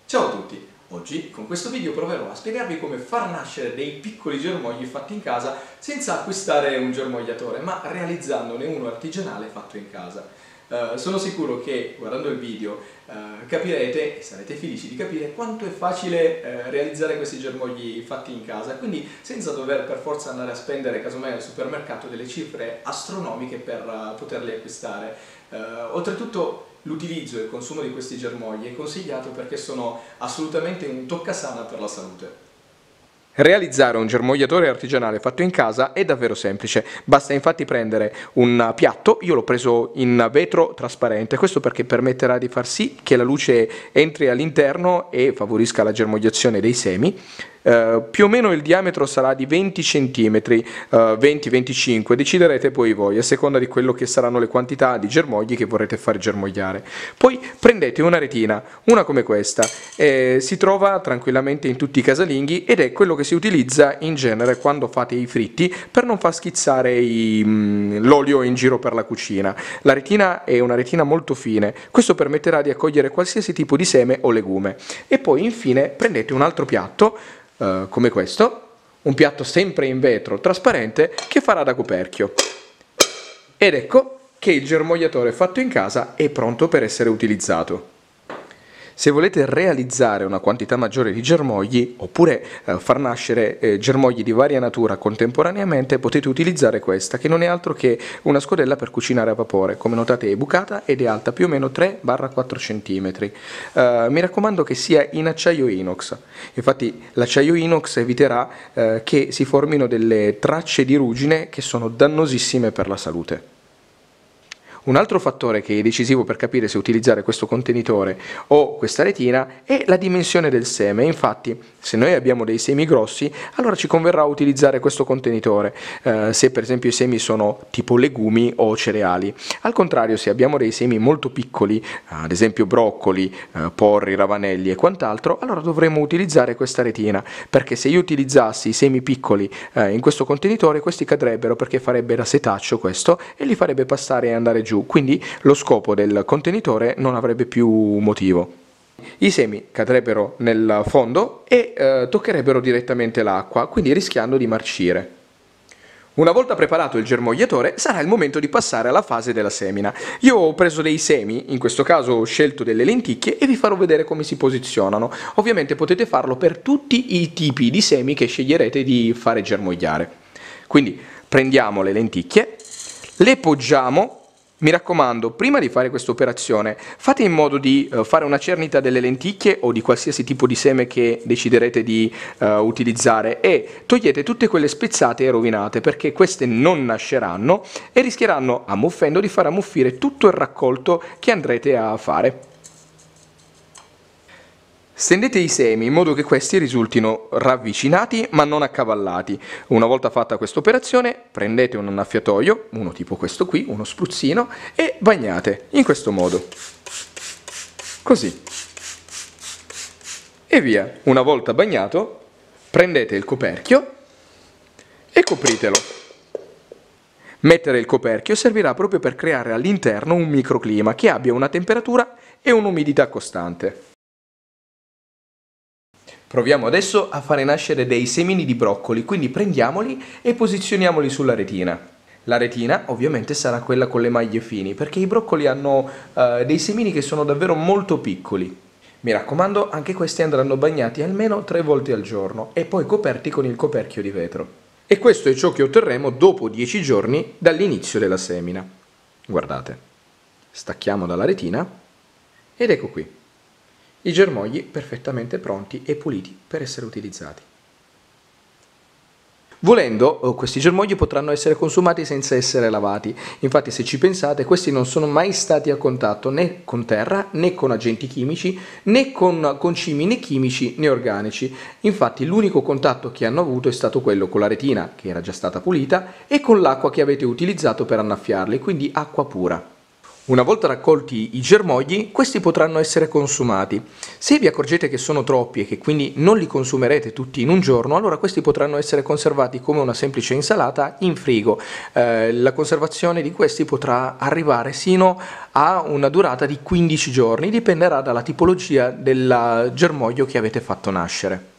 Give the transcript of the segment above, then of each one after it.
Ciao a tutti! Oggi con questo video proverò a spiegarvi come far nascere dei piccoli germogli fatti in casa senza acquistare un germogliatore, ma realizzandone uno artigianale fatto in casa. Sono sicuro che guardando il video capirete e sarete felici di capire quanto è facile realizzare questi germogli fatti in casa, quindi senza dover per forza andare a spendere casomai al supermercato delle cifre astronomiche per poterli acquistare. Oltretutto l'utilizzo e il consumo di questi germogli è consigliato perché sono assolutamente un toccasana per la salute. Realizzare un germogliatore artigianale fatto in casa è davvero semplice, basta infatti prendere un piatto, io l'ho preso in vetro trasparente, questo perché permetterà di far sì che la luce entri all'interno e favorisca la germogliazione dei semi. Più o meno il diametro sarà di 20 cm, 20-25, deciderete poi voi a seconda di quello che saranno le quantità di germogli che vorrete fare germogliare. Poi prendete una retina, una come questa, si trova tranquillamente in tutti i casalinghi ed è quello che si utilizza in genere quando fate i fritti per non far schizzare l'olio in giro per la cucina. La retina è una retina molto fine, questo permetterà di accogliere qualsiasi tipo di seme o legume. E poi infine prendete un altro piatto, come questo, un piatto sempre in vetro trasparente che farà da coperchio. Ed ecco che il germogliatore fatto in casa è pronto per essere utilizzato. Se volete realizzare una quantità maggiore di germogli oppure far nascere germogli di varia natura contemporaneamente, potete utilizzare questa, che non è altro che una scodella per cucinare a vapore. Come notate è bucata ed è alta più o meno 3-4 cm. Mi raccomando che sia in acciaio inox. Infatti l'acciaio inox eviterà che si formino delle tracce di ruggine che sono dannosissime per la salute. Un altro fattore che è decisivo per capire se utilizzare questo contenitore o questa retina è la dimensione del seme. Infatti, se noi abbiamo dei semi grossi, allora ci converrà utilizzare questo contenitore, se per esempio i semi sono tipo legumi o cereali. Al contrario, se abbiamo dei semi molto piccoli, ad esempio broccoli, porri, ravanelli e quant'altro, allora dovremo utilizzare questa retina, perché se io utilizzassi i semi piccoli in questo contenitore, questi cadrebbero perché farebbe da setaccio questo e li farebbe passare e andare giù. Quindi lo scopo del contenitore non avrebbe più motivo. I semi cadrebbero nel fondo e toccherebbero direttamente l'acqua, quindi rischiando di marcire. Una volta preparato il germogliatore sarà il momento di passare alla fase della semina. Io ho preso dei semi, in questo caso ho scelto delle lenticchie e vi farò vedere come si posizionano. Ovviamente potete farlo per tutti i tipi di semi che sceglierete di fare germogliare. Quindi prendiamo le lenticchie, le poggiamo. Mi raccomando, prima di fare questa operazione, fate in modo di fare una cernita delle lenticchie o di qualsiasi tipo di seme che deciderete di utilizzare e togliete tutte quelle spezzate e rovinate, perché queste non nasceranno e rischieranno, ammuffendo, di far ammuffire tutto il raccolto che andrete a fare. Stendete i semi in modo che questi risultino ravvicinati ma non accavallati. Una volta fatta questa operazione prendete un annaffiatoio, uno tipo questo qui, uno spruzzino, e bagnate in questo modo. Così. E via. Una volta bagnato prendete il coperchio e copritelo. Mettere il coperchio servirà proprio per creare all'interno un microclima che abbia una temperatura e un'umidità costante. Proviamo adesso a fare nascere dei semini di broccoli, quindi prendiamoli e posizioniamoli sulla retina. La retina ovviamente sarà quella con le maglie fini, perché i broccoli hanno dei semini che sono davvero molto piccoli. Mi raccomando, anche questi andranno bagnati almeno 3 volte al giorno e poi coperti con il coperchio di vetro. E questo è ciò che otterremo dopo 10 giorni dall'inizio della semina. Guardate, stacchiamo dalla retina ed ecco qui. I germogli perfettamente pronti e puliti per essere utilizzati. Volendo, questi germogli potranno essere consumati senza essere lavati. Infatti, se ci pensate, questi non sono mai stati a contatto né con terra, né con agenti chimici, né con concimi né chimici né organici. Infatti, l'unico contatto che hanno avuto è stato quello con la retina, che era già stata pulita, e con l'acqua che avete utilizzato per annaffiarli, quindi acqua pura. Una volta raccolti i germogli, questi potranno essere consumati. Se vi accorgete che sono troppi e che quindi non li consumerete tutti in un giorno, allora questi potranno essere conservati come una semplice insalata in frigo. La conservazione di questi potrà arrivare sino a una durata di 15 giorni, dipenderà dalla tipologia del germoglio che avete fatto nascere.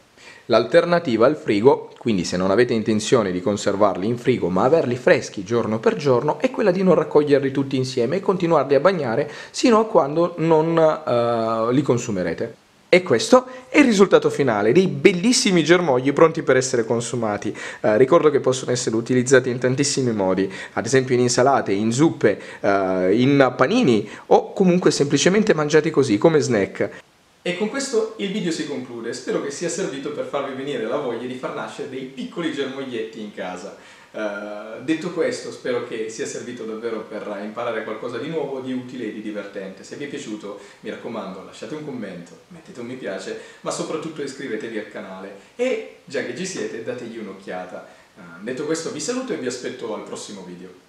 L'alternativa al frigo, quindi se non avete intenzione di conservarli in frigo ma averli freschi giorno per giorno, è quella di non raccoglierli tutti insieme e continuarli a bagnare sino a quando non li consumerete. E questo è il risultato finale, dei bellissimi germogli pronti per essere consumati. Ricordo che possono essere utilizzati in tantissimi modi, ad esempio in insalate, in zuppe, in panini o comunque semplicemente mangiati così come snack. E con questo il video si conclude, spero che sia servito per farvi venire la voglia di far nascere dei piccoli germoglietti in casa. Detto questo, spero che sia servito davvero per imparare qualcosa di nuovo, di utile e di divertente. Se vi è piaciuto, mi raccomando, lasciate un commento, mettete un mi piace, ma soprattutto iscrivetevi al canale e, già che ci siete, dategli un'occhiata. Detto questo vi saluto e vi aspetto al prossimo video.